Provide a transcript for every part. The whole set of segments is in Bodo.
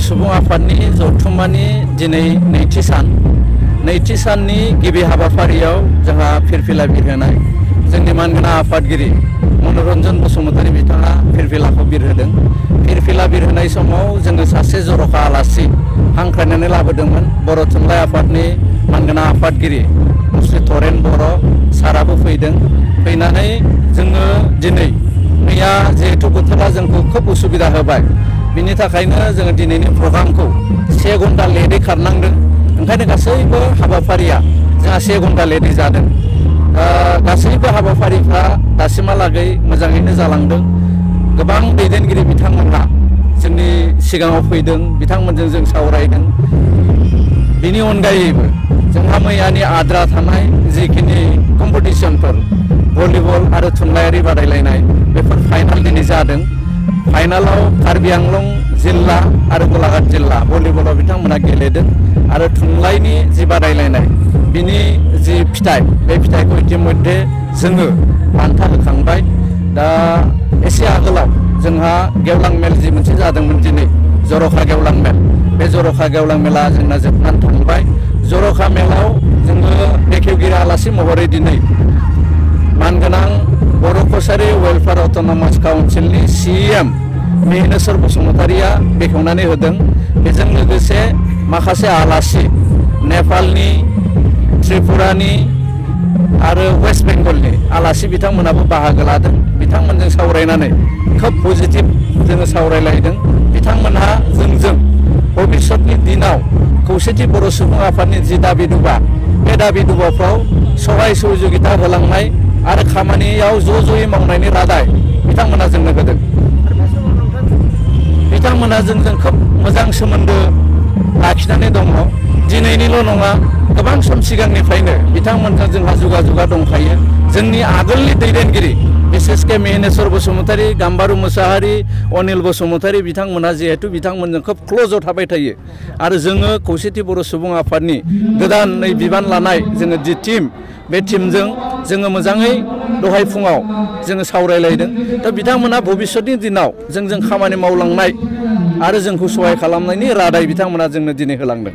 सुबुं आफादनि जथुम्मानि दिनै नैथि साननि गिबि हाबाफारियाव जोंहा फिरफिला बिरहोनाय जोंनि मानगोनां आफादगिरि मनरन्जन बसुमतारी बिथाङा फिरफिलाखौ बिरहोदों। फिरफिला बिरहोनाय समाव जोङो सासे जर'खा आलासि हांख्रायनानै लाबोदोंमोन। बर' थुनलाइ आफादनि मानगोनां आफादगिरि मुस्रि तरेन बर' साराबो फैनानै जोङो दिनै मैया जिहेतु बोथोरा जोंखौ खोब उसुबिदा होबाय, बिनि थाखायनो जोङो दिनैनि प्रग्रामखौ 1 घन्टा लेटै खारनांदों। ओंखायनो गासैबो हाबाफारिया जोंहा 1 घन्टा लेटै जादों। गासैबो हाबाफारिफ्रा दासिमहालागै मोजाङैनो जालांदों। गोबां दैदेनगिरि बिथांमोनहा जोंनि सिगाङाव फैदों, बिथांमोनजों जों सावरायदों। बिनि अनगायैबो जोंहा मैयानि आद्रा थानाय जिखिनि कम्पिटिशनफोर भलिबल आरो थुनलाइयारि बादायलायनाय बेफोर फाइनाल दिनै जादों। फाइनालाव कार्बि आंलं जिल्ला आरो गलाघाट जिल्ला भलिबलाव बिथांमोना गेलेदों आरो थुनलाइनि जि बादायलायनाय बिनि जि फिथाइ बे फिथाइखौ इतिमध्ये जोङो बान्था होखांबाय। दा एसे आगोलाव जोंहा गेवलां मेल जि मोनसे जादोंमोन दिनै जर'खा गेवलां मेल, बे जर'खा गेवलां मेला जोंना जोबनानै थांबाय। जर'खा मेलाव जोङो बेखेवगिरि आलासि महरै दिनै मानगोनां बर' कसारी वेलफेयार अट'नमास काउन्सिलनि CEM मिहिनेश्वर बसुमतारीया बेखेवनानै होदों। बेजों लोगोसे माखासे आलासि नेपालनि, त्रिपुरानि आरो वेस्ट बेंगलनि आलासि बिथांमोनाबो बाहागो लादों। बिथांमोनजों सावरायनानै खोब पजिटिभ जोङो सावरायलायदों। बिथांमोनहा जोंजों भबिष्यतनि दिनाव खौसेथि बर' सुबुं आफादनि जि दाबि दुबा बे दाबि दुबाफ्राव सहाय सहयोगिता होलांनाय आरो खामानियाव ज'यै मावनायनि रादाय बिथांमोना जोंनो होदों। बिथांमोना जोंजों खोब मोजां सोमोन्दो लाखिनानै दङ। दिनैनिल' नङा, गोबां सम सिगांनिफ्रायनो बिथांमोनजों जोंहा जुगा दंखायो। जोंनि आगोलनि दैदेनगिरि बिसेसके मिहिनेश्वर बसुमतारी, गाम्बारु मुसाहारि, अनिल बसुमतारी बिथांमोना जिहेतु बिथांमोनजों खोब क्ल'जआव थाबाय थायो आरो जोङो खौसेथि बर' सुबुं आफादनि गोदानै बिबान लानाय जोङो जि टिम, बे टिमजों जोङो मोजाङै दहाय फुङाव जोङो सावरायलायदों। दा बिथांमोना भबिष्यतनि दिनाव जोंजों खामानि मावलांनाय आरो जोंखौ सहाय खालामनायनि रादाय बिथांमोना जोंनो दिनै होलांदों।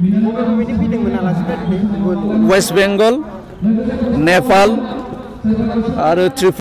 वेस्ट बेंगल, नेपाल आरो त्रिपुरा